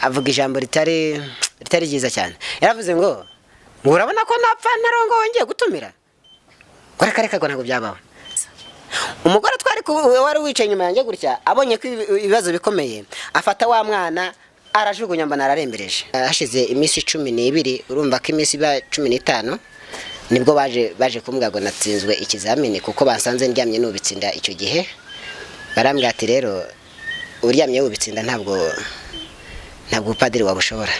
avuga ijambo ritari ryiza cyane. Yaravuze ngo urabona ko napfa narongo wongeye gutumira reka ntabwo byabaho. Umugore wari wicaye inyuma yanjye gutya abonye ko ibibazo bikomeye afata wa mwana arajugunya mbana ararembereje. Hashize iminsi 12 urumva ko iminsi ba 15 nibwo baje kumbwira ngo natsinzwe ikizamini kuko basanze ndyamye n'ubitsinda icyo gihe. Barambwira ati rero uryamye ubitsinda ntabwo padiri wabushobora.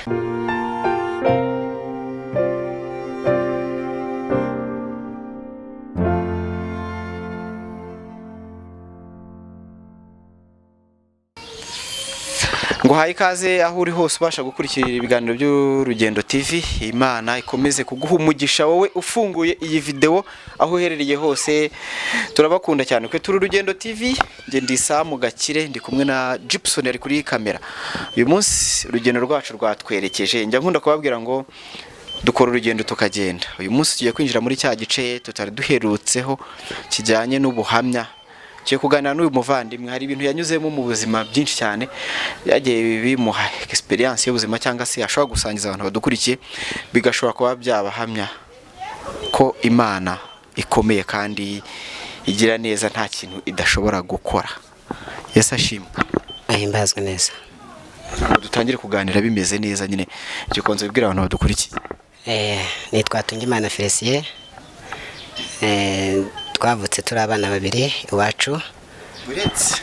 ngo haye ikaze aho uri hose ubasha gukurikira ibiganiro by'Urugendo TV. Imana ikomeze kuguha umugisha wowe ufunguye iyi video aho uherereye hose. Turabakunda cyane kwe turi Urugendo TV. Nge ndi Samu Gakire ndi kumwe na Gibson ari kuri kamera. Uyu munsi urugendo rwacu rwatwerekeje. Njya nkunda kubabwira ngo dukora urugendo tukagenda. Uyu munsi tugiye kwinjira muri cya gice tutari duherutseho kijyanye n'ubuhamya. Cyo kuganira n'uyu muvandimwe hari ibintu yanyuzemo mu buzima byinshi cyane yagiye bimuha experience y'ubuzima cyangwa se ashobora gusangiza abantu badukurikiye bigashobora kuba byabahamya ko Imana ikomeye kandi igira neza nta kintu idashobora gukora. Yesu ashimwe. Ahimbazwe neza. Dutangire kuganira bimeze neza nyine cyo konza bibwira abantu badukurikiye. Nitwa Tungimana Felicien. Twavutse turi abana babiri iwacu. Uretse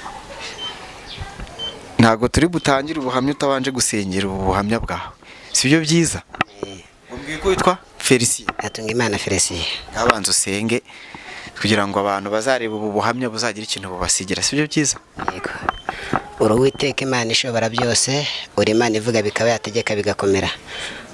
ntago turi butangire ubuhamya utabanje gusengera ubuhamya bwawe. Sibyo byiza? Umbwiye ko witwa Felicien. Tungimana Felicien. Abanza usenge kugira ngo abantu bazareba ubu buhamya buzagira ikintu bubasigira. Sibyo byiza? Yego. Uruwiteka Imana ishobora byose, uri Imana ivuga bikaba yategeka bigakomera.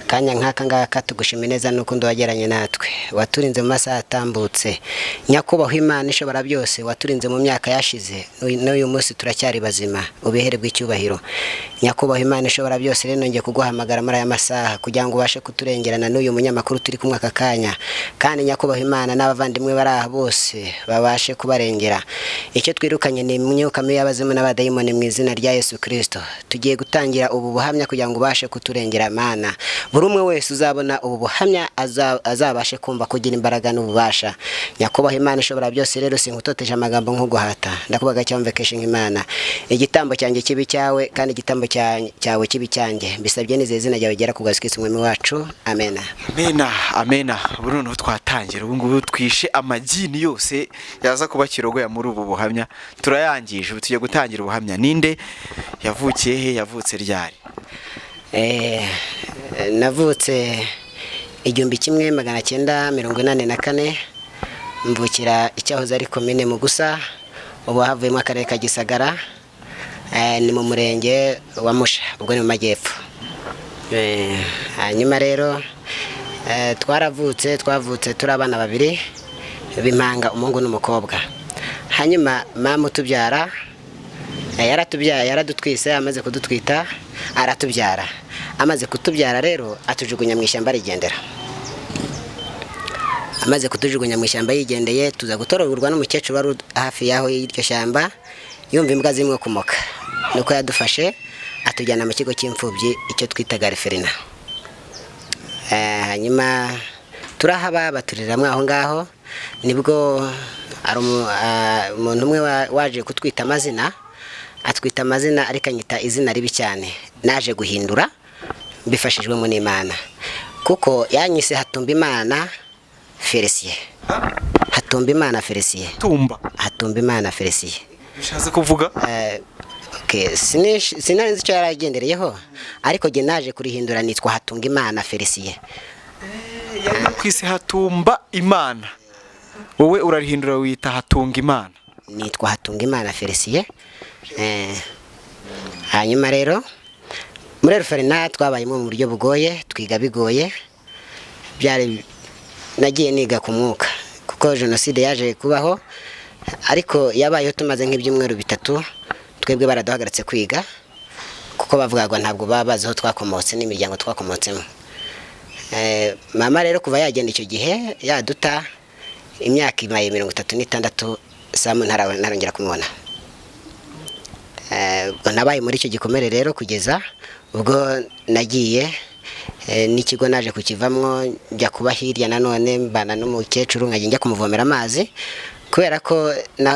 Kanya nkaka ngaka tugushimira neza nuko wageranye natwe. Waturinze mu masaha atambutse. Nyakubahwa Imana ishobora byose, waturinze mu myaka yashize. N'uyu munsi turacyari bazima. Ubihererwe icyubahiro. Nyakubahwa Imana ishobora byose rero ngiye kuguhamagara muri aya masaha kugira ngo ubashe kuturengerana n'uyu munyamakuru turi kumwe aka kanya. Kandi nyakubahwa Imana n'abavandimwe bari aha bose babashe kubarengera. Icyo twirukanye ni imyuka mibi y'abazimu n'abadayimoni mu izina rya Yesu Kristo. Tugiye gutangira ubu buhamya kugira ngo ubashe kuturengera Mana. Buri umwe wese uzabona ubu buhamya azabashe kumva kugira imbaraga n'ububasha. Nyakubahwa Imana ishobora byose rero sinkutoteje amagambo nk'uguhata. Ndakubaga cyamvekeshe nk'Imana. Igitambo cyanjye kibi cyawe kandi igitambo cyawe kibi cyanjye. Bisabye nizeye izina ryawe gera kugazikitse umwami wacu. Amen. Amen. Buruno twatangira ubu ngubu twishe amagini yose yaza kuba kirogoya muri ubu buhamya. Turayangije ubu tugiye gutangira ubuhamya. Ninde yavukiye he yavutse ryari? Navutse 1984 mvukira icyahoze ari komine Mugusa ubu havuyemo akarere ka Gisagara ni mu murenge wa Musha ubwo ni mu majyepfo. Hanyuma rero twavutse turi abana babiri b'impanga umuhungu n'umukobwa. Hanyuma mama utubyara yaradutwise amaze kudutwita aratubyara. Amaze kutubyara rero atujugunya mu ishyamba rigendera. Amaze kutujugunya mu ishyamba yigendeye tuza gutororwa n'umukecuru wari hafi yaho y'iryo shyamba yumva imbwa zimwe kumoka. Nuko yadufashe atujyana mu kigo cy'imfubyi icyo twitaga Referina. Hanyuma turahaba baturiramwe aho ngaho nibwo ari umuntu umwe waje kutwita amazina. Atwita amazina ariko anyita izina ribi cyane. Naje guhindura bifashijwemo n'Imana kuko yanyise Hatumbimana Felicien. Hatumbimana Felicien. Hatumbimana Felicien. Bishaze kuvuga? Sinari icyo yaragendereyeho ariko je naje kurihindura nitwa Hatungimana Felicien. Kwise Hatumba Imana. Wowe urarihindura wita Hatungimana. Nitwa Hatungimana Felicien. Hanyuma rero muri Referina twabayemo mu buryo bugoye, twiga bigoye. Byari nagiye niga ku mwuka kuko jenoside yaje kubaho ariko yabayeho tumaze nk'ibyumweru bitatu twebwe baraduhagaritse kwiga kuko bavugaga ntabwo babazi aho twakomotse n'imiryango twakomotsemo. Mama rero kuva yagenda icyo gihe yaduta imyaka 36 Samu ntarongera kumubona. nabaye muri icyo gikomere rero kugeza ubwo nagiye n'ikigo naje kukivamwo njya kuba hirya nanone mbana n'umukecuru nkajya njya kumuvomera amazi kubera ko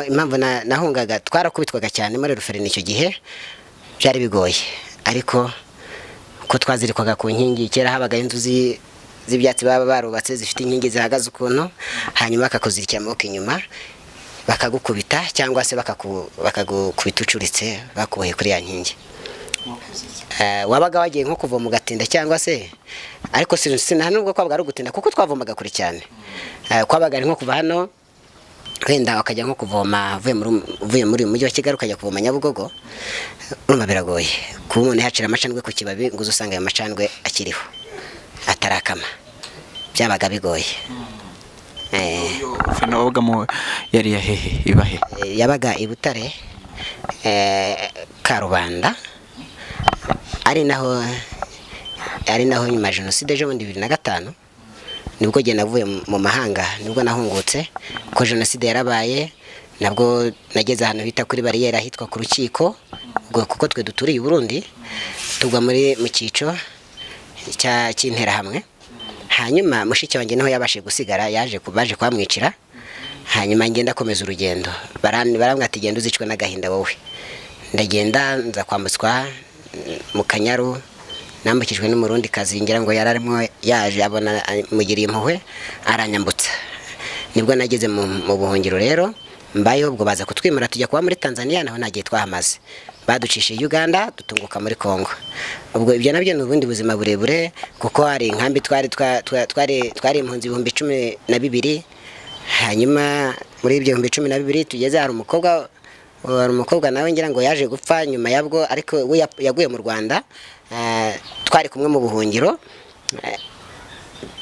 impamvu nahungaga twarakubitwaga cyane muri ruferine icyo gihe byari bigoye ariko ko twazirikwaga ku nkingi kera habaga inzu z'ibyatsi baba barubatse zifite inkingi zihagaze ukuntu hanyuma bakakuzirikira amaboko inyuma bakagukubita cyangwa se bakagukubita ucuritse bakuboheye kuri ya nkingi. Wabaga wagiye nko kuvoma ugatinda cyangwa se ariko nta nubwo kwabaga ari ugutinda kuko twavomaga kure cyane. Kwabaga ari nko kuva hano wenda wakajya nko kuvoma uvuye muri uyu mujyi wa Kigali ukajya kuvoma Nyabugogo urumva biragoye kuba umuntu yacira amacandwe ku kibabi ngo uzusanga ayo macandwe akiriho atarakama byabaga bigoye. Fena wabagamo yari yahehe ibahe? Yabaga i Butare Karubanda ari naho nyuma jenoside ejo bundi 2005 nibwo genda navuye mu mahanga nibwo nahungutse ko jenoside yarabaye nabwo nageze ahantu bita kuri bariyeri ahitwa ku rukiko kuko twe duturiye Burundi tugwa mu cyico cy'intera hamwe. Hanyuma mushiki wanjye niho yabashe gusigara baje kwamwicira hanyuma ngenda komeza urugendo barambwira ati genda uzicwe n'agahinda wowe. Ndagenda nza kwambutswa mu Kanyaru nambukijwe n'umurundi kazi ngira ngo yararimo yaje abona mugiriye impuhwe aranyambutsa nibwo nageze mu buhungiro rero mbayo ubwo baza kutwimura tujya kuba muri Tanzania naho nagiye twahamaze baducishije Uganda dutunguka muri Kongo. Ubwo ibyo nabyo n'ubundi buzima burebure kuko hari inkambi twari impunzi 12,000 hanyuma muri ibyo 12,000 tugeze hari umukobwa nawe ngira ngo yaje gupfa nyuma yabwo ariko we yaguye mu Rwanda twari kumwe mu buhungiro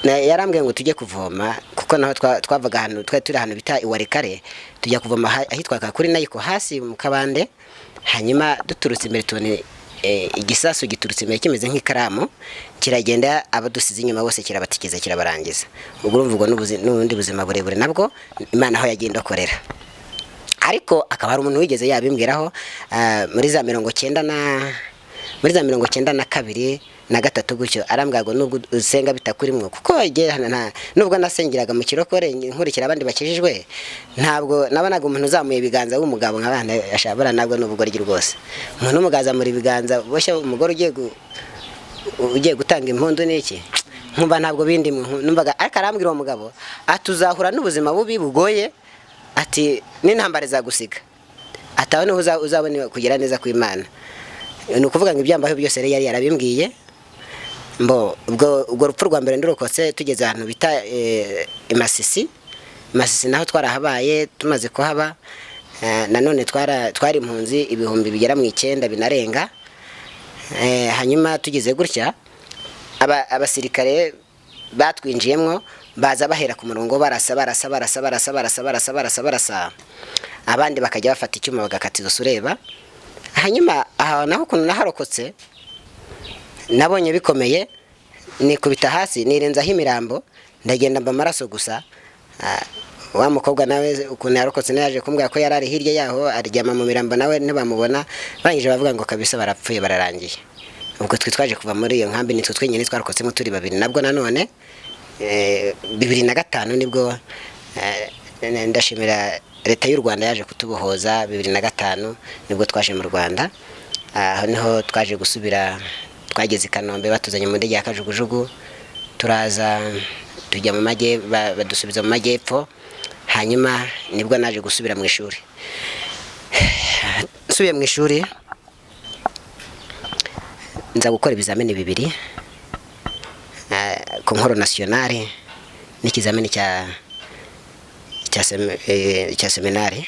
yarambwiye ngo tujye kuvoma kuko naho twavaga ahantu turi ahantu bita Iwarikare tujya kuvoma ahitwa kuri Nayiko hasi mu Kabande hanyuma duturutse imbere tubone igisasu giturutse imbere kimeze nk'ikaramu kiragenda abadusize inyuma bose kirabatikiza kirabarangiza. Ubwo urumva n'ubundi buzima burebure nabwo Imana aho yagenda akorera ariko akaba hari umuntu wigeze yabimbwiraho muri za 1992 na gatatu gutyo arambwago nubwo usenga bitakurimwe kuko nubwo nasengeraga mu kirokore nkurikira abandi bakijijwe ntabwo nabonaga umuntu uzamuye ibiganza w'umugabo nk'abana yashabura nabwo n'ubugoryi rwose. Umuntu umugaza muri biganza boshye umugore ugiye gutanga impundu n'iki nkumva ntabwo bindi numvaga ariko arambwira uwo mugabo atuzahura n'ubuzima bubi bugoye ati n'intambare zagusiga atawe niho uzabone kugira neza ku Imana. Ni ukuvuga ngo ibyambaho byose yari yarabimbwiye ubwo rupfu rwa mbere ndurokotse tugeze ahantu bita Masisi naho twarahabaye tumaze kuhaba nanone twari impunzi ibihumbi bigera mu 9 binarenga. Hanyuma tugeze gutya abasirikare batwinjiyemwo baza bahera ku murongo barasa abandi bakajya bafata icyuma bagakatiza sureba. Hanyuma aha naho kuno naharokotse nabonye bikomeye nikubita hasi nirenzaho imirambo ndagenda mba amaraso gusa. Wa mukobwa nawe ukuntu yarokotse naje kumbwira ko yarari hirya yaho aryama mu mirambo nawe ntibamubona bangije bavuga ngo kabisa barapfuye bararangiye. Ubwo twaje kuva muri iyo nkambi nitwe twenyine twarokotsemo turi babiri nabwo nanone 2005 nibwo ndashimira leta y'u Rwanda yaje kutubohoza 2005 nibwo twaje mu Rwanda. Aho niho twaje gusubira twageze Kanombe batuzanye mu ndege ya Kajugujugu turaza tujya mu badusubiza mu majyepfo hanyuma nibwo naje gusubira mu ishuri. Nsubiye mu ishuri nza gukora ibizamini 2 Konkoro nationale n'ikizamini cya seminari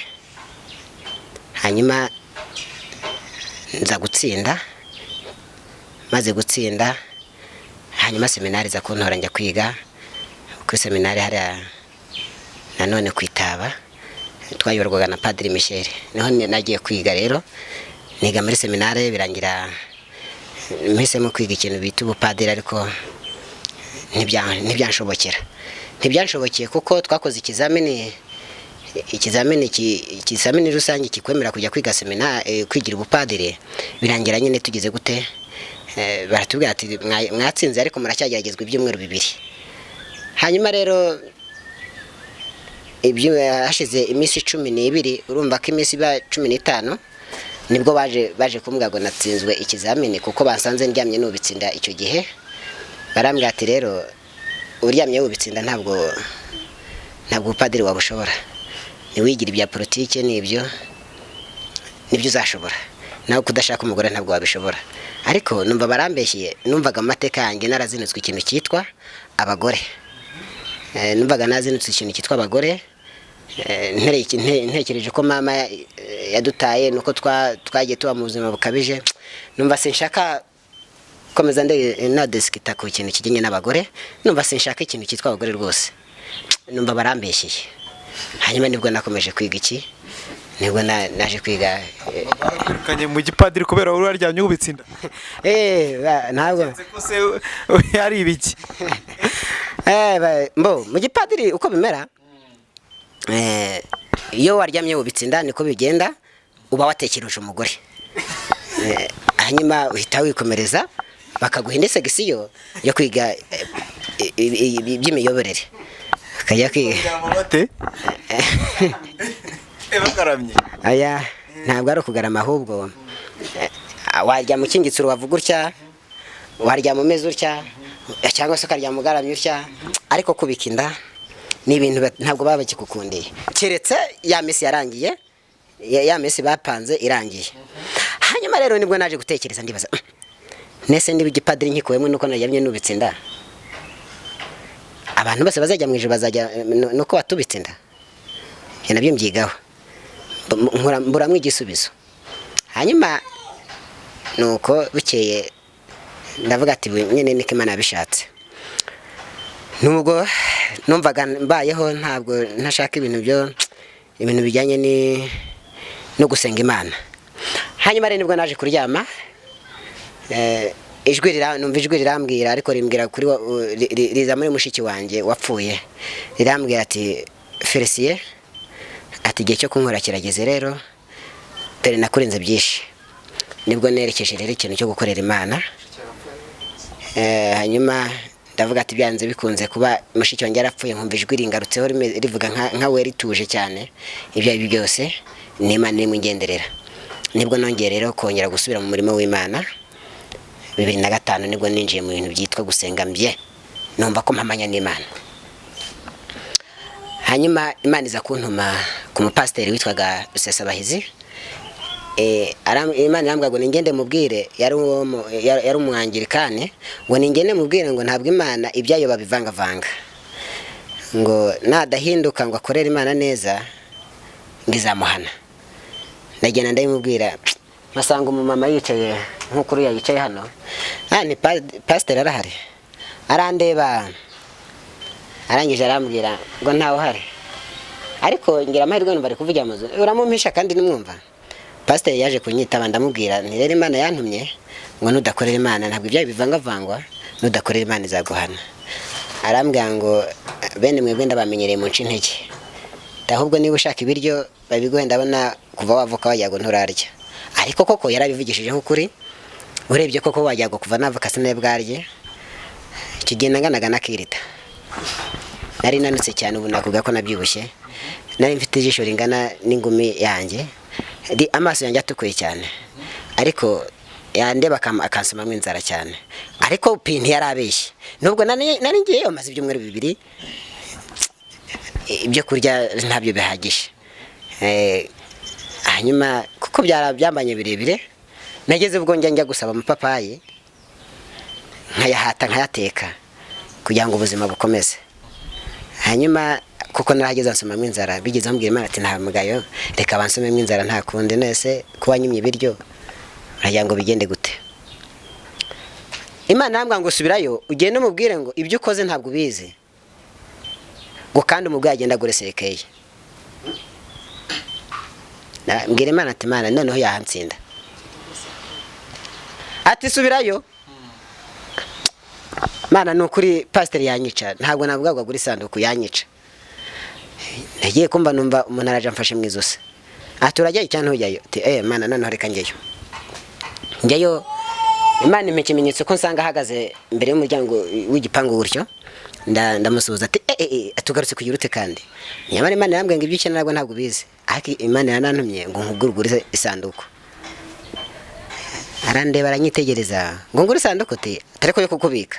hanyuma nza gutsinda maze gutsinda hanyuma seminari za kuntora njya kwiga kuri seminari hari nanone kwitaba twayoborwaga na Padiri Michel niho nagiye kwiga rero niga muri seminari birangira mpisemo kwiga ikintu bita ubupadiri ariko ntibyanshobokeye kuko twakoze ikizamini ikizamini rusange kikwemera kujya kwiga kwigira ubupadiri birangira nyine tugize gute baratubwira ati mwatsinze ariko muracyageragezwa ibyumweru 2. hanyuma rero hashize iminsi 12 urumva ko iminsi iba 15 nibwo baje kumbwira ngo natsinzwe ikizamini kuko basanze ndyamye n'ubitsinda icyo gihe. barambwira ati rero uryamye ubitsinda ntabwo ubupadiri wabushobora, niwigira ibya politike nibyo uzashobora, nawe kudashaka umugore ntabwo wabishobora. ariko numva barambeshye, numvaga amateka yanjye narazinutswe ikintu cyitwa abagore, numvaga nazinutswe ikintu cyitwa abagore. ntekereje ko mama yadutaye nuko twagiye tuba mu buzima bukabije, numva sinshaka komeza nadesikita ku kintu kijyanye n'abagore, numva sinshaka ikintu cyitwa abagore rwose, numva barambeshyeye. hanyuma nibwo nakomeje kwiga nibwo naje kwiga kanye mu gipadiri kubera uri aryamye ubitsinda. ntabwo se ari ibiki mu gipadiri uko bimera, iyo waryamye ubitsinda niko bigenda, uba watekereje umugore. hanyuma uhita wikomereza bakaguha indi segisiyo yo kwiga iby'imiyoborere, ukajya kwiga bakaramye. aya ntabwo ari ukugarama, ahubwo waryama ukingitse urubavu gutya, waryama umeze utya, cyangwa se ukaryama ugaramye utya, ariko kubika inda ni ibintu ntabwo baba bakikukundiye, keretse ya minsi yarangiye, ya minsi bapanze irangiye. hanyuma rero nibwo naje gutekereza ndibaza, nese niba igipadiri nkikuwemo nuko naryamye n'ubitsinda, abantu bose bazajya mu ijuru bazajya nuko watubitsinda? nabyo mbyigaho mburamwe igisubizo. hanyuma nuko bukeye ndavuga ati nyine niko Imana yabishatse. nubwo numvaga mbayeho ntabwo ntashaka ibintu bijyanye no gusenga Imana. hanyuma rero nibwo naje kuryama, numva ijwi rirambwira, ariko rimbwira riza muri mushiki wanjye wapfuye, rirambwira ati Felicien, ati igihe cyo kunkora kirageze, rero dore nakurenze byinshi. nibwo nerekeje rero ikintu cyo gukorera Imana. hanyuma ndavuga ati byanze bikunze kuba mushiki wanjye yarapfuye, nkumva ijwi ringarutseho rivuga nka we rituje cyane, ibyo ari byose ni Imana irimo ingenderera. nibwo nongeye rero kongera gusubira mu murimo w'Imana. 2005 nibwo ninjiye mu bintu byitwa gusenga mbye, numva ko mpamanya n'Imana. hanyuma Imana iza kuntuma ku mupasiteri witwaga Rusesabahizi. Imana irambwira ngo ningende mubwire, yari umwangirikane, ngo ningende mubwire ngo ntabwo Imana ibyayo babivangavanga, ngo nadahinduka ngo akorere Imana neza ngizamuhana. ndagenda ndabimubwira, masanga umumama yicaye nk'ukuru yicaye hano, ni pasiteri arahari, arandeba, arangije arambwira ngo ntawe uhari, ariko ngira amahirwe numva ari kuvugira mu nzu, uramumpisha kandi nimwumva. pasiteri yaje kunyitaba, ndamubwira nti rero Imana yantumye ngo nudakorera Imana ntabwo ibyayo bivangavangwa, nudakorera Imana izaguhana. arambwira ngo bene mwebwe ndabamenyereye mu nce intege, ahubwo niba ushaka ibiryo babiguhe, ndabona kuva wavuka wajya ngo nturarya. ariko koko yarabivugishijeho ukuri, urebye koko wajya ngo kuva navuka sinebwarye. kigenda nganaga nakirita, nari nanutse cyane, ubu nakuvuga ko nabyibushye, nari mfite ijisho ringana n'ingumi yanjye, amaso yanjye atukuye cyane, ariko yandeba akansomamo inzara cyane, ariko pinti yarabeshye. nubwo nari ngiyeyo maze ibyumweru 2, ibyo kurya ntabyo bihagije. hanyuma kuko byambanye birebire, nageze ubwo njya gusaba amapapayi nkayahata nkayateka kugira ngo ubuzima bukomeze. hanyuma kuko narageze nsomamo inzara, bigeze ambwira Imana ati nta mugayo, reka bansomemo inzara nta kundi, nese kuba nyimye ibiryo uragira ngo bigende gute? Imana yambwira ngo subirayo ugende umubwire ngo ibyo ukoze ntabwo ubizi, ngo kandi umubwire agenda agoresekeye. mbwira Imana ati Imana noneho yahansinda, ati subirayo. Mana nukuri pasiteri yanyica, ntabwo navuga ngo agura isanduku, yanyica. nagiye kumva numva umuntu araje amfashe mu izosi, turajyayo cyangwa ntujyayo? Mana noneho reka njyayo. Imana impa ikimenyetso ko nsanga ahagaze imbere y'umuryango w'igipangu gutyo, ndamusuhuza ati tugarutse kugira ute kandi? Nyamara Imana irambwira ngo ibyo ukenera ntabwo ubizi, ariko Imana yarantumye ngo nkugurugure isanduku. Arandeba aranyitegereza ngo ngure isanduku, atari ko yo kukubika,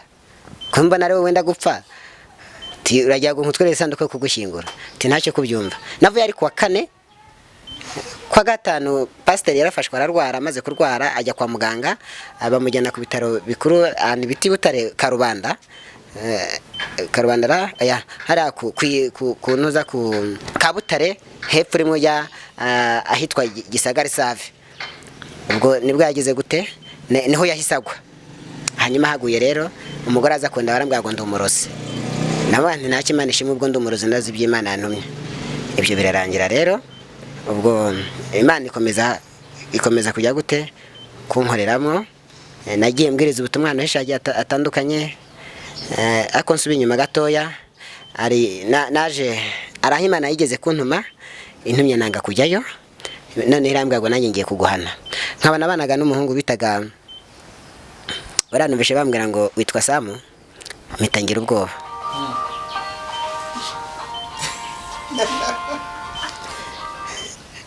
ko mbona ari wowe wenda gupfa, urajya ngo nkutwerere isanduku yo kugushyingura, ntacyo kubyumva. Navuye ari kuwa kane, kwa gatanu pasiteri yarafashwe ararwara, amaze kurwara ajya kwa muganga, bamujyana ku bitaro bikuru biti Butare Karubanda, hariya ku ntuza ku Kabutare hepfo rimwe ujya ahitwa Gisagara Save. Ubwo nibwo yagize gute, niho yahise agwa. Hanyuma haguye rero umugore aza kunda barambwira ngo ndi umurozi, nawe ntacyo Imana ishimwe, ubwo ndi umurozi ndazi iby'Imana yantumye. Ibyo birarangira rero, ubwo Imana ikomeza kujya gute kunkoreramo. Nagiye mbwiriza ubutumwa ahantu henshi hagiye atandukanye, ariko nsubiye inyuma gatoya, naje araho Imana yigeze kuntuma, intumye nanga kujyayo. None irambwira ngo nanjye ngiye kuguhana. Nkaba nabanaga n'umuhungu bitaga, baranumvishe bambwira ngo witwa Samu, mpita ngira ubwoba.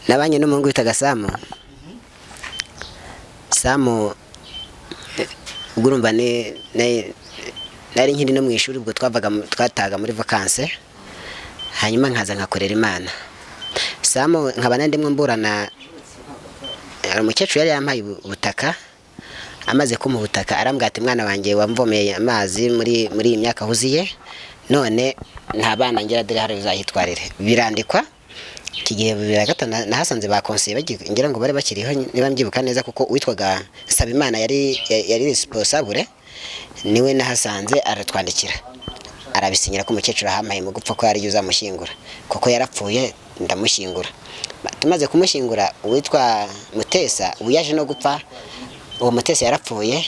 Nabanye n'umuhungu bitaga Samu. Ubwo urumva nari nkiri no mu ishuri, ubwo twataga muri vacances, hanyuma nkaza nkakorera Imana. Samu nkaba ndimwe mburana, umukecuru yari yampaye ubutaka, amaze kumuha ubutaka arambwira ati mwana wanjye wamvomeye amazi muri iyi myaka huziye, none nta bana ngira dore hari uzahitwarire. Birandikwa kigiye 2005 nahasanze ba konseye ngira ngo bari bakiriho, niba mbyibuka neza, kuko witwaga Sabimana yari responsable, niwe nahasanze aratwandikira, arabisinyira ko umukecuru ahampaye mu gupfa ko yari uzamushyingura, kuko yarapfuye ndamushyingura. Tumaze kumushyingura uwitwa Mutesa uyaje no gupfa, uwo Mutesa yarapfuye.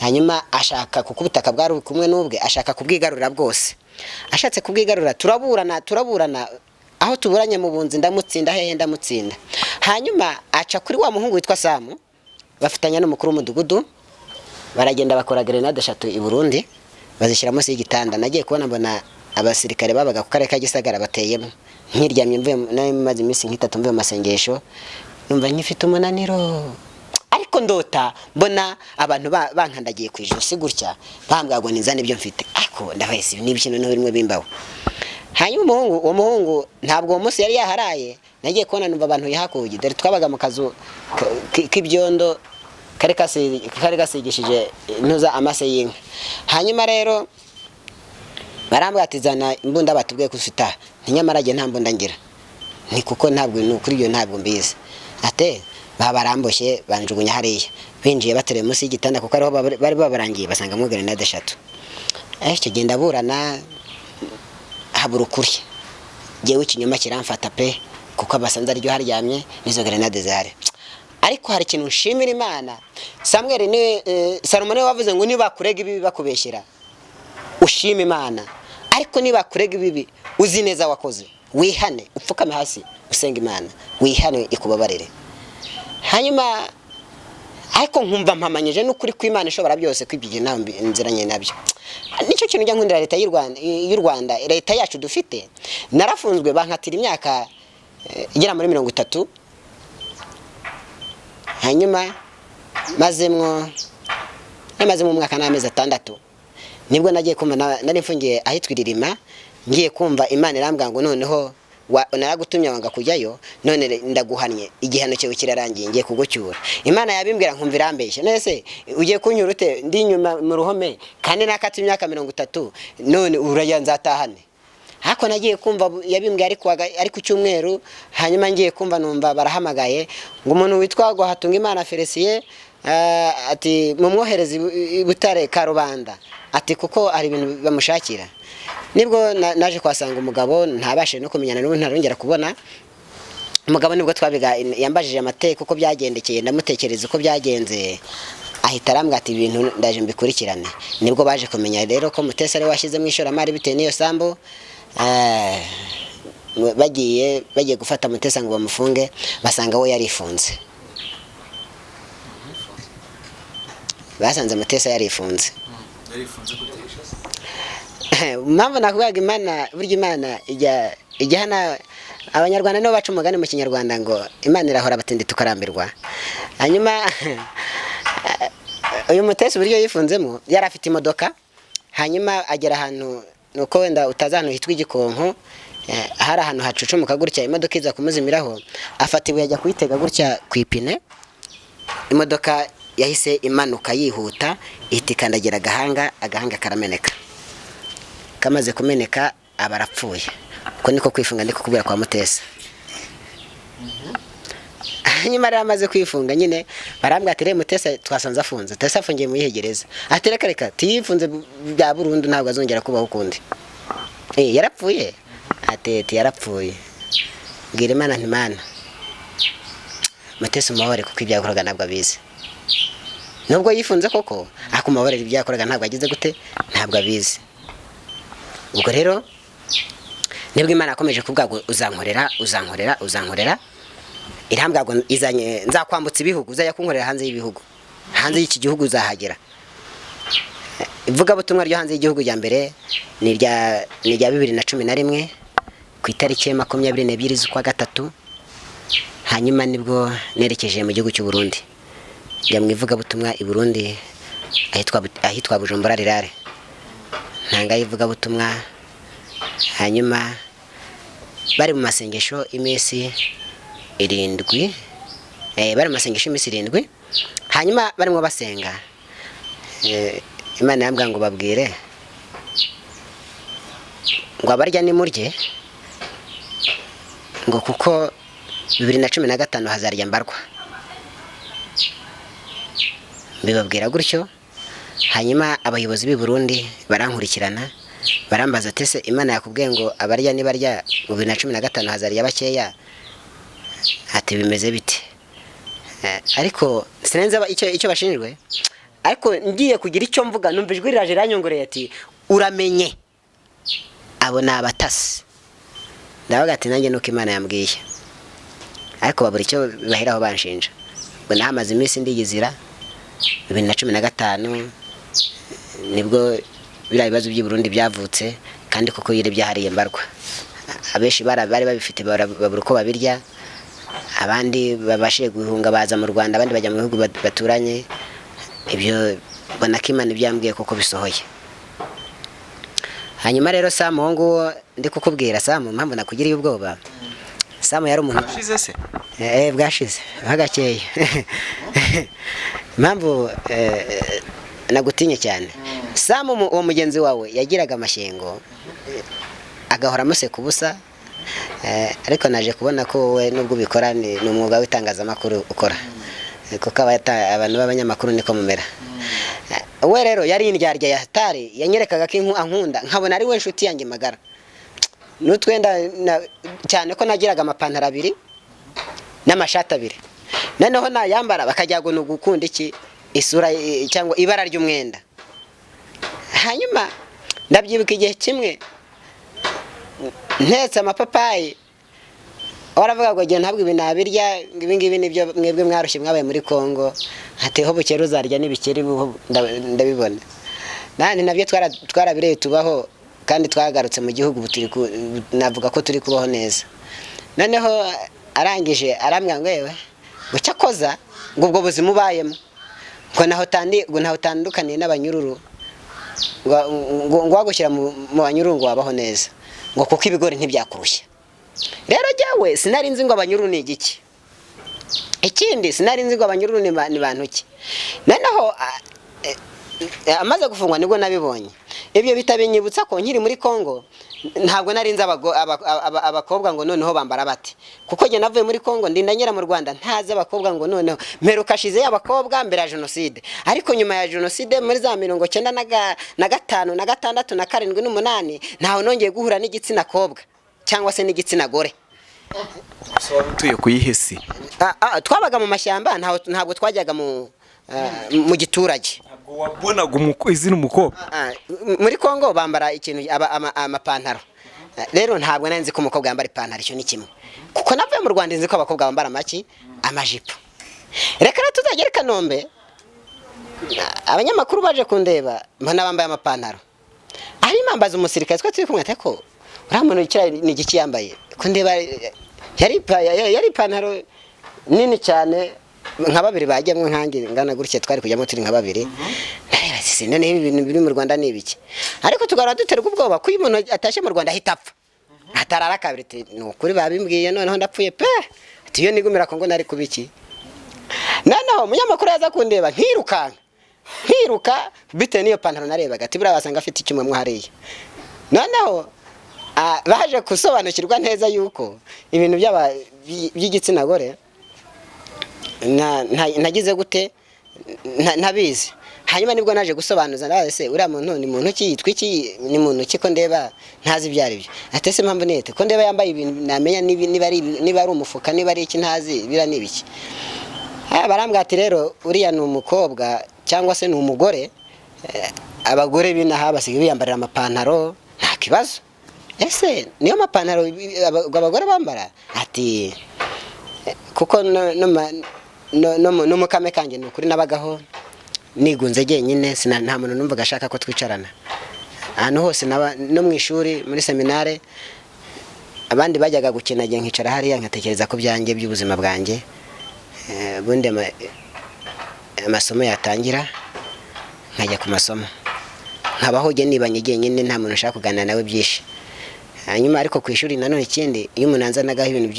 Hanyuma ashaka kuko ubutaka bwari kumwe n'ubwe, ashaka kubwigarurira bwose. Ashatse kubwigarurira turaburana, aho tuburanye mu bunzi ndamutsinda, ndamutsinda. Hanyuma aca kuri wa muhungu witwa Samu, bafitanya n'umukuru w'umudugudu, baragenda bakora grenade 3 i Burundi, bazishyira munsi y'igitanda. Nagiye kubona mbona abasirikare babaga ku karere ka Gisagara bateyemo. Nkiryamye mvuye maze iminsi nk'itatu mvuye mu masengesho, numva nkifite umunaniro, ariko ndota mbona abantu bankandagiye ku ijosi gutya, bambwira ngo nizane ibyo mfite, ariko ndahese n'ibikino no rimwe bimbaho. Hanyuma uwo muhungu ntabwo uwo munsi yari yaharaye, nagiye kubona numva abantu yahakuye, dore twabaga mu kazu k'ibyondo kare gasigishije intuza amase y'inka. Hanyuma rero barambwira ati zana imbunda batubwiye kufita, nyamara nta mbunda ngira, ni kuko ntabwo kuri iyo ntabwo mbizi. Ate babaramboshye banjugunya hariya, binjiye batere munsi y'igitanda, kuko ariho bari babarangiye, basanga mu grenade 3. Icyo genda burana habura ukuri, jewe ikinyoma kiramfata pe, kuko abasanze aryo haryamye nizo grenade zari. Ariko hari ikintu nshimira Imana, Samuel ni Salomon wavuze ngo niba kurega ibi bakubeshyira ushima Imana, ariko niba kurega ibi uzi neza wakoze wihane, upfukame hasi usenga Imana, wihane ikubabarire. Hanyuma ariko nkumva mpamanyije n'ukuri kw'Imana ishobora byose, kwibyiye nawe inziranye nabyo. Nicyo kintu njya nkundira leta y'u Rwanda, leta yacu dufite. Narafunzwe bankatira imyaka igera muri 30. Hanyuma mazemo umwaka n'amezi 6, nibwo nagiye kumva nari mfungiye ahitwiririma, ngiye kumva Imana irambwira ngo noneho naragutumye wanga kujyayo, none ndaguhannye, igihano cyawe kirarangiye, ngiye kugucyura. Imana yabimbwira nkumva irambeshye, nese ugiye kunyura ute ndi nyuma mu ruhome kandi nakati imyaka 30, none urayanzatahane. Hako nagiye kumva yabimbwiye ari ku cyumweru. Hanyuma ngiye kumva numva barahamagaye ngo umuntu witwa Hatunga Imana Felicien, ati mumwohereze Butare Karubanda, ati kuko ari ibintu bamushakira. Nibwo naje kwasanga umugabo, ntabashe no kumenyana n'ubu ntarongera kubona umugabo. Nibwo twabiga yambajije amateka uko byagendekeye, ndamutekereza uko byagenze, ahita arambwira ati ibintu ndaje mbikurikirane. Nibwo baje kumenya rero ko Mutesa ari washyize mu ishoramari bitewe n'iyo sambu. bagiye gufata Mutesa ngo bamufunge basanga we yarifunze. Basanze Mutesa yarifunze. Mpamvu nakubaga Imana, burya Imana ijya hana abanyarwanda nibo baca umugani mu kinyarwanda ngo Imana irahora batindi tukarambirwa. Hanyuma uyu Mutesa uburyo yifunzemo yari afite imodoka, hanyuma agera ahantu nuko wenda utaza ahantu hitwa Igikonko, hari ahantu hacucumuka gutya imodoka iza kumuzimiraho, afata ibuye ajya kuyitega gutya ku ipine, imodoka yahise imanuka yihuta ihita ikandagira agahanga karameneka. Kamaze kumeneka aba arapfuye. Uko niko kwifunga ndiko kubwira kwa Mutesa. Hanyuma rero amaze kwifunga nyine barambwira ati Mutesa twasanze afunze. Mutesa afungiye mu yihegereza. Ati reka tiyifunze bya burundu ntabwo azongera kubaho ukundi. Yarapfuye. Ati yarapfuye. Bwira Imana nti Mana, Mutesa umubabare kuko ibyakoraga ntabwo abizi. Nubwo yifunze koko akumabarira ibyakoraga ntabwo agize gute, ntabwo abizi. Ubwo rero nibwo Imana akomeje kuvuga ngo uzankorera irambwago izanye nzakwambutsa ibihugu, uzajya kunkorera hanze y'ibihugu, hanze y'iki gihugu uzahagera. Ivuga butumwa ryo hanze y'igihugu rya mbere ni rya 2011 ku itariki 22 z'ukwa gatatu. Hanyuma nibwo nerekeje mu gihugu cy'u Burundi, njya mu ivuga butumwa i Burundi ahitwa Bujumbura Rirare, ntanga ivuga butumwa. Hanyuma bari mu masengesho iminsi 7, bari mu masengesho iminsi 7. Hanyuma barimo basenga, Imana yambwira ngo babwire ngo abarya ni murye ngo kuko 2015 hazarya mbarwa. Mbibabwira gutyo. Hanyuma abayobozi b'i Burundi barankurikirana barambaza ati se Imana yakubwiye ngo abarya ni barya 2015 hazarya bakeya, ati bimeze bite? Ariko sinenze icyo bashinjwe, ariko ngiye kugira icyo mvuga numva ijwi riraje ranyongoreye ati uramenye abo ni abatasi. Ndavuga ati nanjye nuko Imana yambwiye, ariko babura icyo baheraho banshinja. Ngo nahamaze iminsi ndigizira 2015 nibwo biriya bibazo by'i Burundi byavutse, kandi kuko yire byahariye mbarwa. Abenshi bari babifite babura uko babirya, abandi babashije guhunga baza mu Rwanda, abandi bajya mu bihugu baturanye. Ibyo bona ko Imana ibyambwiye kuko bisohoye. Hanyuma rero Samu ngo ndi kukubwira Samu mpamvu nakugiriye ubwoba. Samu yari umuntu Bwashize se? Bwashize hagakeye. Mpamvu nagutinye cyane. Samu uwo mugenzi wawe yagiraga amashyengo agahora amuseka ubusa, ariko naje kubona ko wowe nubwo ubikora ni umwuga w'itangazamakuru ukora, kuko abantu b'abanyamakuru niko mumera. We rero yari indyarya ya hatari, yanyerekaga ko ankunda nkabona ari we nshuti yanjye magara. Nutwenda cyane ko nagiraga amapantaro 2 n'amashati 2, noneho nayambara bakajya ngo nugukunda iki isura cyangwa ibara ry'umwenda. Hanyuma ndabyibuka igihe kimwe ntetse amapapayi, waravuga ngo ngiye ntabwo ibinabirya ibingibi nibyo mwebwe mwarushye mwabaye muri Kongo, hateho bukere uzarya n'ibikeri ndabibona. Nani nabyo twarabireye tubaho, kandi twagarutse mu gihugu navuga ko turi kubaho neza. Noneho arangije arambwira ngo yewe ngo cyakoza ngo ubwo buzima ubayemo ngo naho tandukaniye n'abanyururu, ngo wagushyira mu banyururu ngo wabaho neza, ngo kuko ibigori ntibyakurushya. Rero jyawe sinari nzi ngo abanyururu ni igiki, ikindi sinari nzi ngo abanyururu ni bantu ki. Noneho amaze gufungwa nibwo nabibonye. Ibyo bitabinyibutsa ko nkiri muri Kongo ntabwo nari nzi abakobwa ngo noneho bambara bati, kuko nge navuye muri Kongo ndindanyera mu Rwanda ntazi abakobwa ngo noneho mperuka shize y'abakobwa mbere ya jenoside, ariko nyuma ya jenoside muri za 1995 na 6 na 7 n'8 ntaho nongeye guhura n'igitsina kobwa cyangwa se n'igitsina gore. So tuye kuyihesi. Twabaga mu mashyamba, ntabwo twajyaga mu giturage. Ntabwo wabonaga izina umukobwa. Muri Kongo bambara ikintu amapantaro. rero ntabwo nari nzi ko umukobwa yambara ipantaro, icyo ni kimwe, kuko navuye mu Rwanda nzi ko abakobwa bambara amajipo. Reka rero tuzagere Kanombe, abanyamakuru baje kundeba mbona bambaye amapantaro, ari mambaza umusirikare twa turi kumwe ati ko uriya muntu yicara ni igiki yambaye, kundeba yari ipantaro nini cyane, nka babiri bajyamwe nkange ngana gutya, twari kujyamo turi nka babiri. Nareba sisi none ibi bintu biri mu Rwanda ni ibiki, ariko tugarura duterwa ubwoba ko umuntu atashe mu Rwanda ahita apfa, atarara kabiri. Ni ukuri babimbwiye, noneho ndapfuye pe, ati iyo nigumira ko ngo nari kubiki. Noneho umunyamakuru yaza kundeba nkiruka bitewe n'iyo pantaro narebaga, ati buriya wasanga afite icyuma hariya. Noneho baje gusobanukirwa neza yuko ibintu by'igitsina gore nagize gute ntabizi. Hanyuma nibwo naje gusobanuza nawe se uriya muntu ni muntu ki, yitwa iki, ni muntu ki ko ndeba ntazi ibyari byo. Ati se mpamvu nete ko ndeba yambaye ibintu namenya niba ari umufuka, niba ari iki ntazi bira nibiki. Barambwira ati rero uriya ni umukobwa cyangwa se ni umugore, abagore binaha basigaye biyambarira amapantaro nta kibazo. Ese niyo mapantaro abagore bambara? Ati kuko no mukame kanjye ni ukuri nabagaho nigunze jyenyine, nta muntu numvaga ashaka ko twicarana ahantu hose, no mu ishuri muri seminare abandi bajyaga gukina jye nkicara hariya nkatekereza ko byanjye by'ubuzima bwanjye, bundi amasomo yatangira nkajya ku masomo, nkabaho jye nibanye jyenyine, nta muntu ushaka kuganira nawe byinshi. Hanyuma ariko ku ishuri nanone ikindi, iyo umuntu anzanagaho ibintu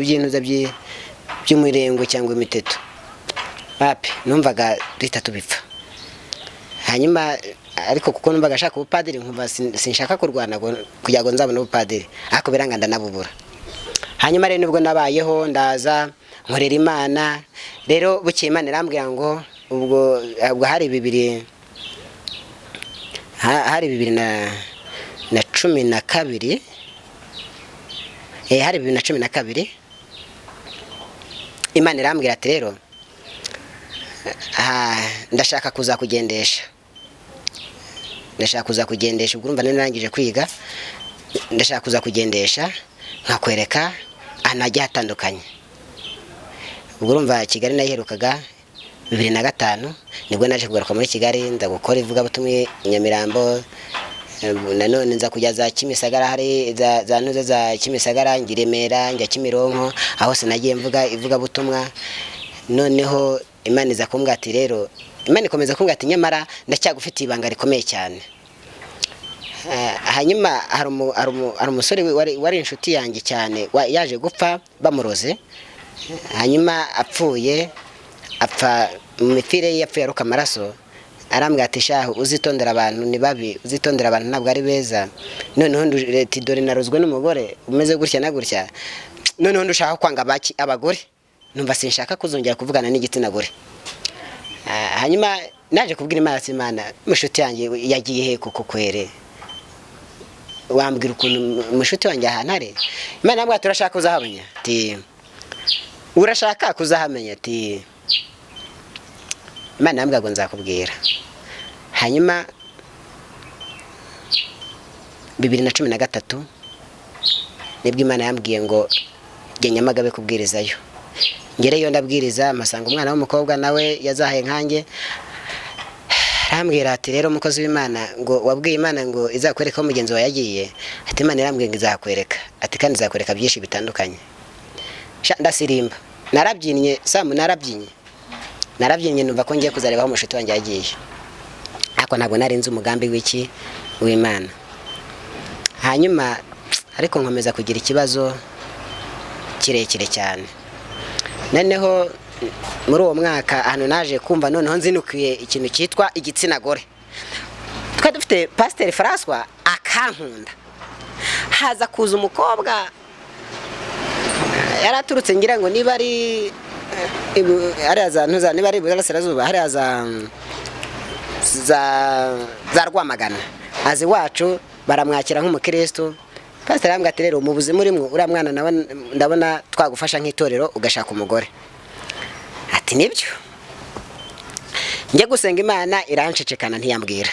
by'intuza by'umurengo cyangwa imiteto, bapi numvaga duhita tubipfa. Hanyuma ariko kuko numvaga ashaka ubupadiri, nkumva sinshaka kurwana kugira ngo nzabone ubupadiri, ariko biranga ndanabubura. Hanyuma rero nibwo nabayeho ndaza nkorera Imana. Rero bukeye Imana irambwira ngo ubwo hari 2012 hari 2012 Imana irambwira ati rero ndashaka kuza kugendesha, ubwo urumva narangije kwiga, ndashaka kuza kugendesha nkakwereka ahantu hatandukanye. Ubwo urumva Kigali nayiherukaga 2005, nibwo naje kugaruka muri Kigali nza gukora ivugabutumwa Nyamirambo. Nanone nza kujya za Kimisagara, hari za ntuze za Kimisagara, Ngiremera, njya Kimironko, aho sinagiye mvuga ivugabutumwa. Noneho Imana iza kumbwira ati rero, Imana ikomeza kumbwira ati nyamara ndacyagufitiye ibanga rikomeye cyane. Hanyuma hari umusore wari inshuti yanjye cyane, yaje gupfa bamuroze, hanyuma apfa mu mipira ye, yapfuye aruka amaraso. Arambwira ati shahu uzitondera abantu ni babi, uzitondera abantu ntabwo ari beza. Noneho leta dore narozwe n'umugore umeze gutya na gutya, noneho ndushaka kwanga abagore, numva sinshaka kuzongera kuvugana n'igitsina gore. Hanyuma naje kubwira Imana ati Imana, mushuti yanjye yagiye he kuko kwere, wambwira ukuntu mushuti wanjye ahantu ari. Imana yambwira turashaka kuzahamenya, ati urashaka kuzahamenya, ati Imana yambwira ngo nzakubwira. Hanyuma 2013 nibwo Imana yambwiye ngo jye Nyamagabe kubwirizayo. Ngereyo ndabwiriza, masanga umwana w'umukobwa nawe yazahaye nkanjye. Arambwira ati rero umukozi w'Imana, ngo wabwiye Imana ngo izakwereka umugenzi wawe yagiye. Ati Imana irambwiye ngo izakwereka, ati kandi izakwereka byinshi bitandukanye. Ndasirimba, narabyinnye numva ko ngiye kuzareba aho umushuti wanjye yagiye, ariko ntabwo narinze umugambi w'Imana. Hanyuma ariko nkomeza kugira ikibazo kirekire cyane. Noneho muri uwo mwaka ahantu naje kumva noneho nzinukiye ikintu cyitwa igitsina gore. Twari dufite Pasiteri François akankunda, haza kuza umukobwa yaraturutse, ngira ngo niba ari niba ari Burasirazuba, hari za Rwamagana, azi wacu baramwakira nk'umukristo. Pasiteri arambwira ati rero mu buzima urimo uriya mwana ndabona twagufasha nk'itorero ugashaka umugore. Ati nibyo. Njye gusenga Imana irancecekana ntiyambwira.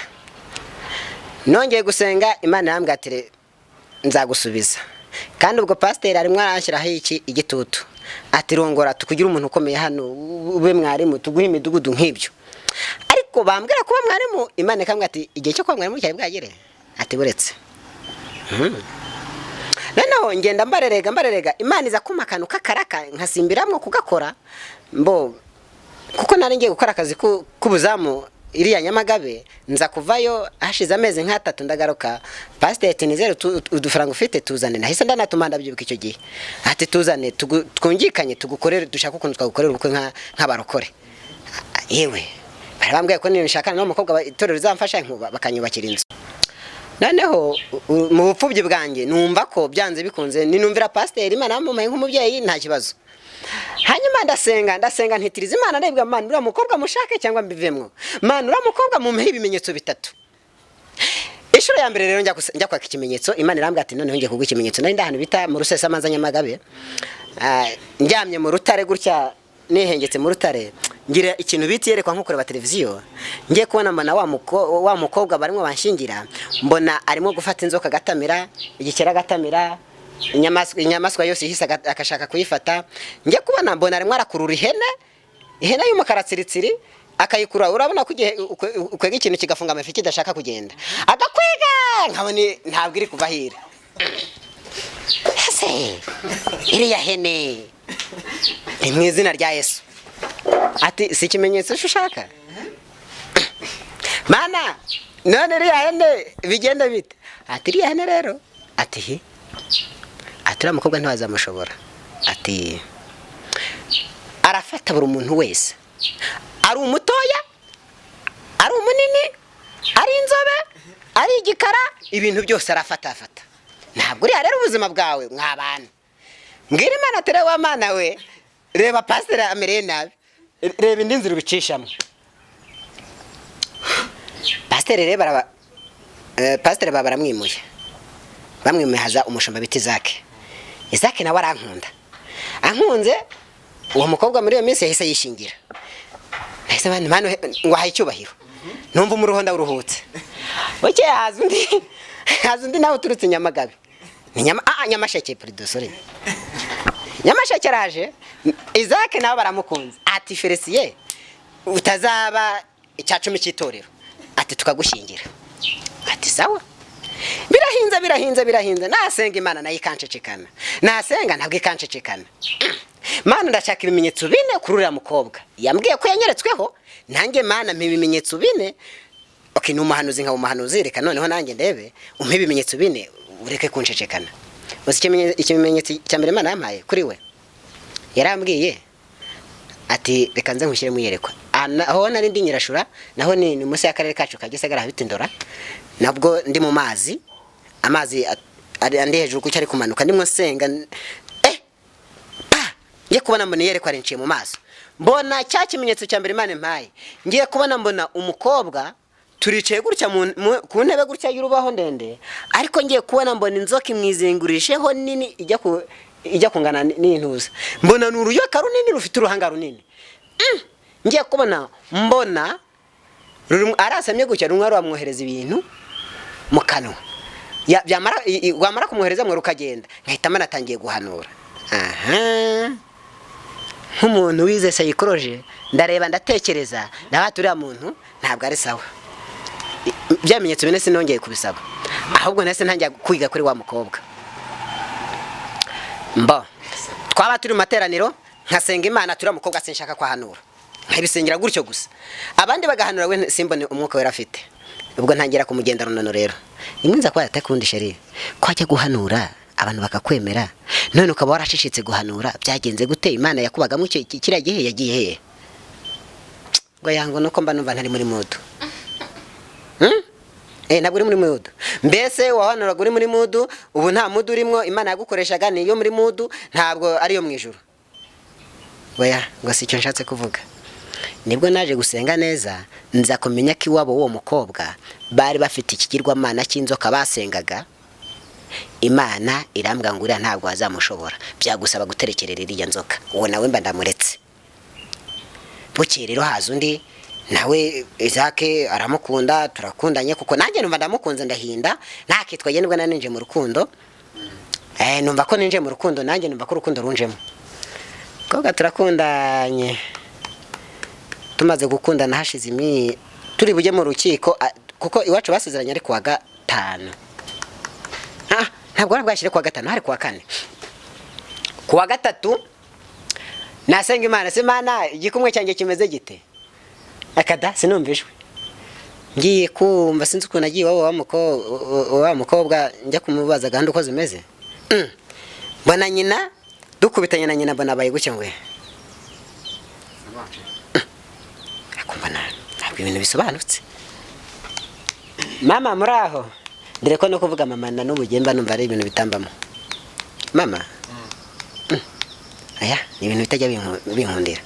nongeye gusenga Imana yambwira ati nzagusubiza. Kandi ubwo pasiteri arimo aranshyiraho igitutu ati rongora tukugira umuntu ukomeye hano ube mwarimu tuguhe imidugudu nk'ibyo. Ariko bambwira kuba mwarimu Imana ikambwira ati igihe cyo kuba mwarimu cyari bwagere ati buretse. Noneho ngenda mbarerega Imana iza kuma akantu kakaraka nkasimbiramwo kugakora mbo kuko nari ngiye gukora akazi k'ubuzamu iriya Nyamagabe nza kuvayo hashize amezi nk'atatu ndagaruka pasiteri nizere udufaranga ufite tuzane nahise ndanatuma ndabyibuka icyo gihe ati tuzane twungikanye tugukorere dushaka ukuntu twagukorera ubukwe nk'abarokore. Yewe bari bambwiye ko nishakana n'umukobwa itorero zamfasha inkuba bakanyubakira inzu. Noneho mu bupfubyi bwanjye numva ko byanze bikunze ninumvira pasiteri Imana yamumaye nk'umubyeyi nta kibazo. Hanyuma ndasenga ntitiriza Imana ndebwa Mana uriya mukobwa mushake cyangwa mbivemwo. Mana uriya mukobwa mumuhe ibimenyetso bitatu. Ishuro ya mbere rero njya kwaka ikimenyetso Imana irambwira ati noneho ngiye kuguha ikimenyetso nari ndahantu bita mu Rusesamanza Nyamagabe. Njyamye mu rutare gutya nihengetse mu rutare ngira ikintu biti yerekwa nko kureba televiziyo ngiye kubona mbona wa mukobwa barimo banshingira mbona arimo gufata inzoka gatamira igikera gatamira inyamaswa yose ihise akashaka kuyifata. Ngiye kubona mbona arimo arakurura ihene y'umukara tsiritsiri akayikura urabona kugiye ukwega ikintu kigafunga amafi kidashaka kugenda agakwega nkabone ntabwo iri kuva hira. Ese iriya hene ni mu izina rya Yesu ati si ikimenyetso ushaka Mana none iriya hene bigenda bite ati iriya hene rero ati uriya mukobwa ntiwazamushobora ati arafata buri umuntu wese ari umutoya ari umunini ari inzobe ari igikara ibintu byose arafata ntabwo uriya rero ubuzima bwawe mwabana mbwira Imana tere wa Mana we reba pasiteri amereye nabi reba indi nzira ubicishamo. Pasiteri baramwimuye bamwimuye haza umushumba biti Isaac nawe arankunda ankunze uwo mukobwa muri iyo minsi yahise yishingira nahise Mana ngo ahaye icyubahiro numva mu ruhonda uruhutse oke haza undi nawe uturutse Nyamagabe Nyamasheke pridosore Nyamasheke araje Isaac nawe baramukunze ati Felicier utazaba icyacumi cy'itorero ati tukagushingira ati sawa. Birahinze nasenga Imana nayo ikancecekana nasenga ntabwo ikancecekana. Mana ndashaka ibimenyetso bine kuri uriya mukobwa yambwiye ko yanyeretsweho nanjye Mana mpa ibimenyetso bine. Okay n'umuhanuzi nka umuhanuzi reka noneho nanjye ndebe umpe ibimenyetso bine ureke kuncecekana. Bose ikimenyetso cya mbere Imana yampaye kuri we yarambwiye ati reka nze nkushyire mu yerekwa aho nari ndi Nyirashura naho ni munsi y'akarere kacu kagisagara habita Ndora nabwo ndi mu amazi ari hejuru ku cyari kumanuka ndimo senga ngiye kubona mbona yerekwa rinciye mu maso mbona cya kimenyetso cya mbere Imana impaye ngiye kubona mbona umukobwa turicaye gutya ku ntebe gutya y'urubaho ndende ariko ngiye kubona mbona inzoka imwizengurisheho nini ijya kungana n'intuza mbona n'uruyoka runini rufite uruhanga runini. Ngiye kubona mbona arasamye gutya rumwe rwamwohereza ibintu mu kanwa wamara kumwohereza mwe rukagenda nkahita natangiye guhanura. Nk'umuntu wize psychology ndareba ndatekereza nabaturiya muntu ntabwo ari sawa byamenyetso bine sinongeye kubisaba ahubwo nase ntangiye kwiga kuri wa mukobwa. Twaba turi mu materaniro nkasenga Imana turiya mukobwa sinshaka kwahanura nkabisengera gutyo gusa abandi bagahanura we simbone umwuka wera afite ubwo ntangira kumugenda runano rero imwinza kwa atakundi sheri kwajya guhanura abantu bakakwemera none ukaba warashishitse guhanura byagenze gute Imana yakubaga mu kiriya gihe yagiye he ngo yango nuko mba numva ntari muri mudu ntabwo uri muri mudu mbese wahanuraga uri muri mudu ubu nta mudu urimo Imana yagukoreshaga niyo muri mudu ntabwo ariyo mu ijuru ngo si icyo nshatse kuvuga. Nibwo naje gusenga neza nza kumenya ko iwabo uwo mukobwa bari bafite ikigirwamana cy'inzoka basengaga Imana irambwa ngo uriya ntabwo azamushobora byagusaba guterekerera iriya nzoka uwo nawe mba ndamuretse. Bukeye rero haza undi nawe Isaac aramukunda, turakundanye kuko nanjye numva ndamukunze ndahinda nakitwa ye nibwo naninje mu rukundo. Numva ko ninje mu rukundo, nanjye numva ko urukundo runjemo. Koga turakundanye, tumaze gukundana hashize turi bujye mu rukiko kuko iwacu basezeranye ari kuwa gatanu. Ntabwo bwashyire kuwa gatanu, hari kuwa kane. Kuwa gatatu nasenga Imana, se Imana igikumwe cyanjye kimeze gite? Akada sinumvishwe. Ngiye kumva sinzi ukuntu nagiye wa mukobwa njya kumubaza gahunda uko zimeze. Mbona nyina dukubitanye na nyina, mbona baye gucye ngwe. Akumbana ntabwo ibintu bisobanutse. Mama muraho, ndire ko no kuvuga mama na n'ubugemba numva ari ibintu bitambamo. Mama aya ni ibintu bitajya binkundira.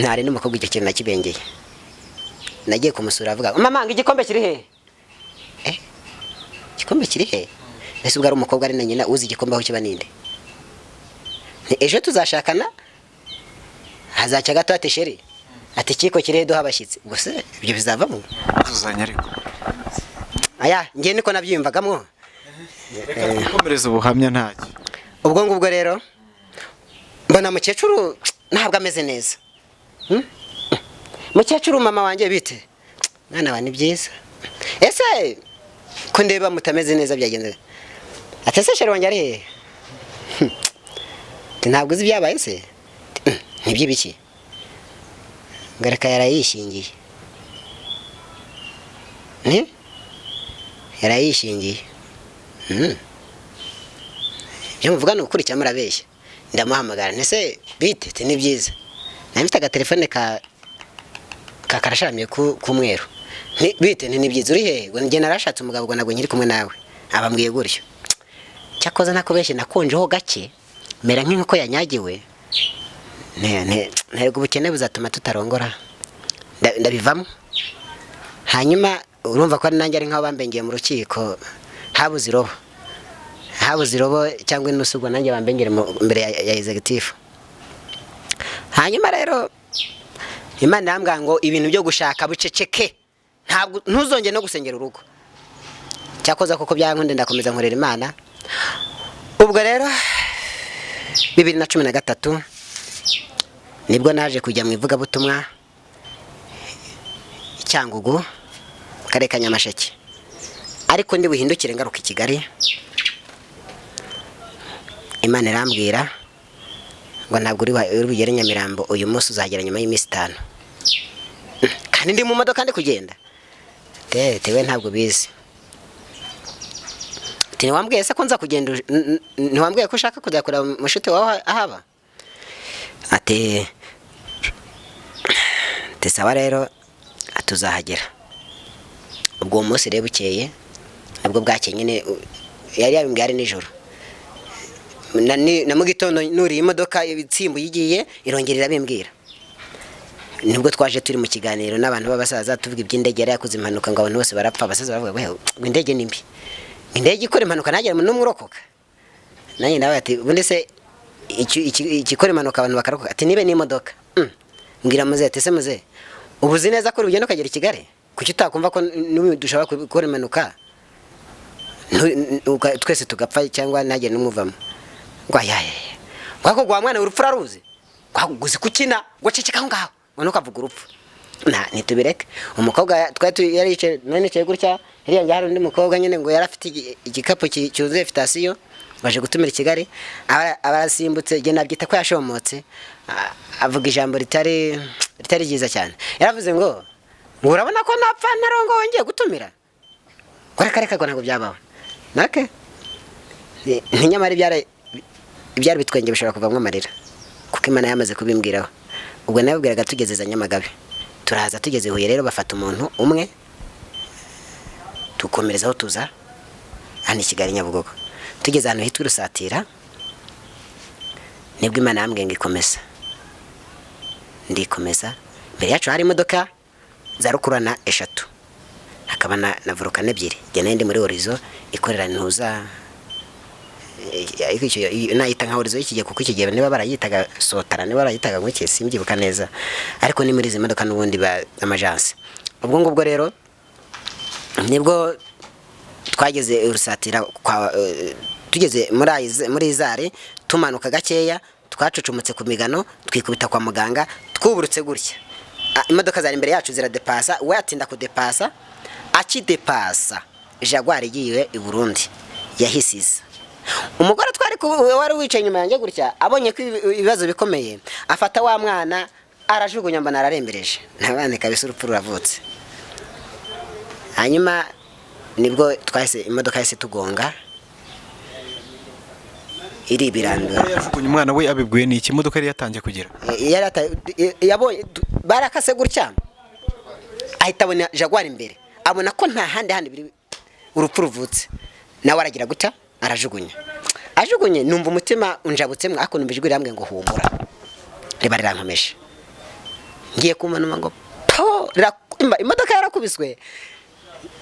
Ntari n'umukobwa icyo kintu nakibengeye. Nagiye kumusura avuga mama ngo igikombe kiri he? Igikombe kiri he? Ese ubwo ari umukobwa ari na nyina uzi igikombe aho kiba ninde? Ejo tuzashakana hazaca gato ati sheri ati kiko kiri do habashyitsi. Gusa ibyo bizavamo tuzanya ariko aya ngiye niko nabyiyumvagamo. Reka dukomereze ubuhamya ntacyo. Ubwo ngubwo rero mbona mukecuru ntabwo ameze neza. Mukecuru mama wanjye bite? Mwana wa ni byiza. Ese ko ndeba mutameze neza byagenze. Atese sheri wanjye ari he? Ntabwo uzi byabaye se? Nibyo biki? Ngaraka yarayishingiye. Yarayishingiye. Byo muvuga no ukuri cyamara beshya. Ndamuhamagara nese bite ni byiza. Nabita agatelefone karashamye kumweru. Bite ni byiza uri he? Nge narashatse umugabo ngo nabwo nkiri kumwe nawe. Abambwiye gutyo. Cyakoze nakobeshye nakonjeho gake. Mera nk'inko yanyagiwe. Ntego ubukene buzatuma tutarongora. Ndabivamo. Hanyuma urumva ko nanjye ari nkaho bambengeye mu rukiko habuze irobo cyangwa inusugwa nanjye bambengere mbere ya executive. Hanyuma rero Imana yambwira ngo ibintu byo gushaka buceceke, ntabwo ntuzongere no gusengera urugo. Cyakoza kuko byankunde ndakomeza nkorera Imana. Ubwo rero 2013 nibwo naje kujya mu ivugabutumwa Cyangugu Karere ka Nyamasheke, ariko ndi buhindukire ngaruka i Kigali. Imana irambwira ngo ntabwo uri bugere Nyamirambo uyu munsi, uzagera nyuma y'iminsi 5. Kandi ndi mu modoka ndi kugenda. Tewe ntabwo bizi. Ntiwambwiye se ko nza kugenda, ntiwambwiye ko ushaka kujya kureba mushuti wawe ahaba? Ati sawa rero atuzahagera. Ubwo umunsi rero bukeye nabwo bwake nyine yari yabimbwiye ari nijoro. Na mu gitondo nuri imodoka ibitsimbu yigiye irongerera bimbwira. Nibwo twaje turi mu kiganiro n'abantu b'abasaza tuvuga iby'indege yari yakoze impanuka ngo abantu bose barapfa. Abasaza bavuga ngo indege nimbi, indege ikora impanuka nagera mu n'umurokoka. Nanjye nawe ati ubundi se ikikora impanuka abantu bakarokoka? Ati nibe n'imodoka. Mbwira muze ati se muze ubuzi neza ko urugendo kagera i Kigali, kuki utakumva ko dushobora gukora impanuka twese tugapfa cyangwa nagera n'umuvamo? Ngo ayaye kwako gwa mwana urupfu raruzi kwaguzi kukina ngo ceceka ngaho ngo nukavuga urupfu. Nitubireke. Umukobwa twari yarice none cye gutya hariya njye hari undi mukobwa nyine ngo yarafite igikapu cyuzuye fitasiyo baje gutumira i Kigali. Abarasimbutse je nabyita ko yashomotse, avuga ijambo ritari ryiza cyane. Yaravuze ngo urabona ko napfa narongo wongeye gutumira ko reka ngo ntabwo byabaho. Nake ntinyamara ibyari bitwenge bishobora kuvamwe amarira kuko Imana yamaze kubimbwiraho. Ubwo nabibwiraga tugeze za Nyamagabe, turaza tugeze Huye rero bafata umuntu umwe tukomerezaho tuza hano i Kigali Nyabugogo. Tugeze hano hitwa Rusatira nibwo Imana yambwiye ngo ikomeza. Ndikomeza. Mbere yacu hari imodoka za rukurana 3, hakaba na volcano 2. Jye nandi muri Horizo ikorera ntuza ariko nayita nka horizo y'ikigega kuko ikigega niba barayitaga sotara niba barayitaga ngo iki simbyibuka neza, ariko ni muri izi modoka n'ubundi amajansi. Ubwo ngubwo rero nibwo twageze urusatira tugeze muri izari tumanuka gakeya twacucumutse ku migano twikubita kwa muganga twuburutse gutya. Imodoka zari imbere yacu ziradepasa, we atinda kudepasa, akidepasa Jaguar igiye i Burundi yahisize. Umugore wari wicaye inyuma yanjye gutya abonye ko ibibazo bikomeye afata wa mwana arajugunya mbana ararembereje, nabane kabisa urupfu ruravutse. Hanyuma nibwo twahise imodoka yahise tugonga iri birandura. Yajugunye umwana we abibwiye ni iki imodoka yari yatangiye kugira? Yabonye barakase gutya ahita abona Jaguar imbere, abona ko nta handi biri urupfu ruvutse, nawe aragira gutya arajugunya. Ajugunye numva umutima unjabutsemo, ako numva ijwi riramwe ngo humura, riba rirankomeje. Ngiye kumanuma ngo po imodoka yarakubiswe,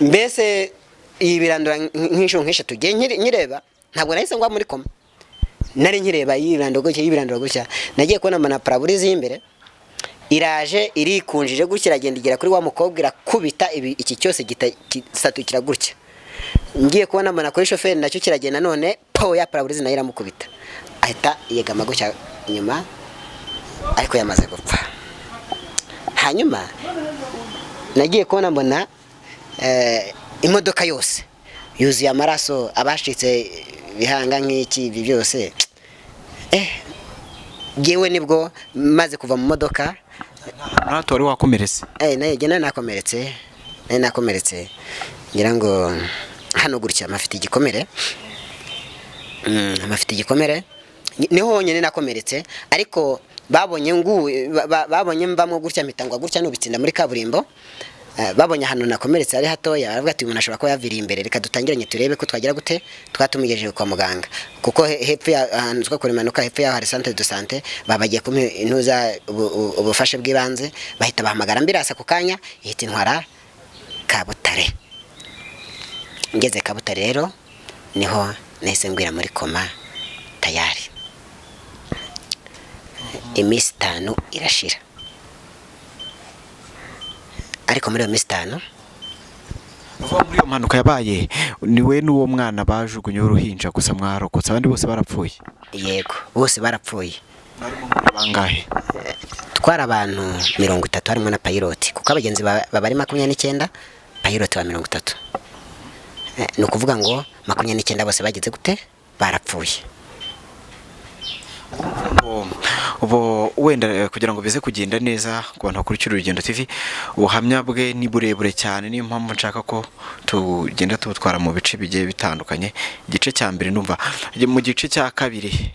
mbese ibirandura nk'inshuro nk'eshatu giye nyireba, ntabwo nahise ngwa muri koma, nari nkireba y'ibirandura gutya. Nagiye kubona mana paraburize y'imbere iraje irikunjije gutya, iragenda igera kuri wa mukobwa irakubita iki cyose gisatukira gutya. Ngiye kubona mana kuri shoferi nacyo kiragenda, none po ya paraburize nayo iramukubita, ahita yegama gutya nyuma, ariko yamaze gupfa. Hanyuma nagiye kubona mbona imodoka yose yuzuye amaraso, abashitse bihanga nk'iki ibi byose. Yewe nibwo maze kuva mu modoka nato wari wakomeretse. Naye nakomeretse ngira ngo hano gutya mafite igikomere, niho honyine nakomeretse, ariko babonye mbamo gutya mitangwa gutya n'ubitsinda muri kaburimbo. Babonye hano nakomeretse ari hatoya, baravuga ati umuntu ashobora kuba yaviriye imbere, reka dutangiranye turebe ko twagira gute twatumigejeje kwa muganga, kuko hepfo ahantu twakora impanuka hepfo yaho hari centre de santé, babagiye kumpa intuza ubufasha bw'ibanze, bahita bahamagara ambirasa ku kanya ihita intwara Kabutare. Ngeze Kabutare rero niho nahise ngwira muri koma tayari. Iminsi 5 irashira, ariko muri iyo minsi 5 muri iyo mpanuka yabaye niwe n'uwo mwana bajugunye uruhinja gusa mwarokotse, abandi bose barapfuye? Yego, bose barapfuye. Bangahe? Twara abantu 30 harimo na pilot, kuko abagenzi baba ari 29, pilot wa 30. Ni ukuvuga ngo 29 bose bageze gute barapfuye. Ubo wenda kugira ngo bize kugenda neza ku bantu bakurikira Urugendo TV, ubuhamya bwe ni burebure cyane, niyo mpamvu nshaka ko tugenda tubutwara mu bice bigiye bitandukanye. Igice cya mbere ndumva, mu gice cya kabiri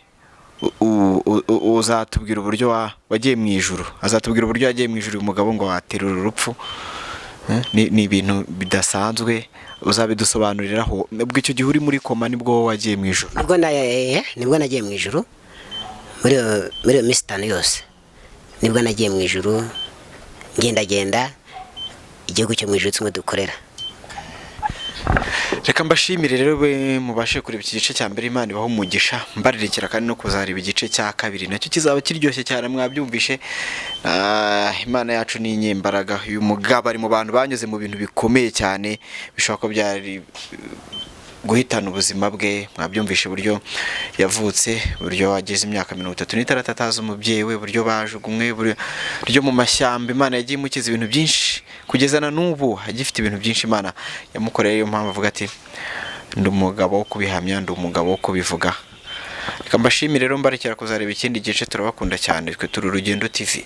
uzatubwira uburyo wagiye mu ijuru, azatubwira uburyo yagiye mu ijuru umugabo ngo waterura urupfu. Ni ibintu bidasanzwe, uzabidusobanuriraho. Ubwo icyo gihe uri muri koma nibwo wagiye mu ijuru? Nibwo nagiye mu ijuru muri iyo minsi 5 yose, nibwo nagiye mu ijuru ngenda igihugu cyo mu ijuru kimwe dukorera. Reka mbashimire rero mubashe kureba iki gice cya mbere, Imana ibaho umugisha, mbarirekera kandi no kuzareba igice cya kabiri nacyo kizaba kiryoshye cyane, mwabyumvishe. Imana yacu ni inyembaraga. Uyu mugabo ari mu bantu banyuze mu bintu bikomeye cyane, bishobora ko byari guhitana ubuzima bwe. Mwabyumvishe buryo yavutse, buryo ageze imyaka 36 atazi umubyeyi we, buryo bajugunwe, buryo mu mashyamba. Imana yagiye imukiza ibintu byinshi kugeza na n'ubu agifite ibintu byinshi Imana yamukoreye. Iyo mpamvu avuga ati ndi umugabo wo kubihamya, ndi umugabo wo kubivuga. Reka mbashimire rero, mbarekera kuzareba ikindi gice. Turabakunda cyane, twe turi Urugendo TV.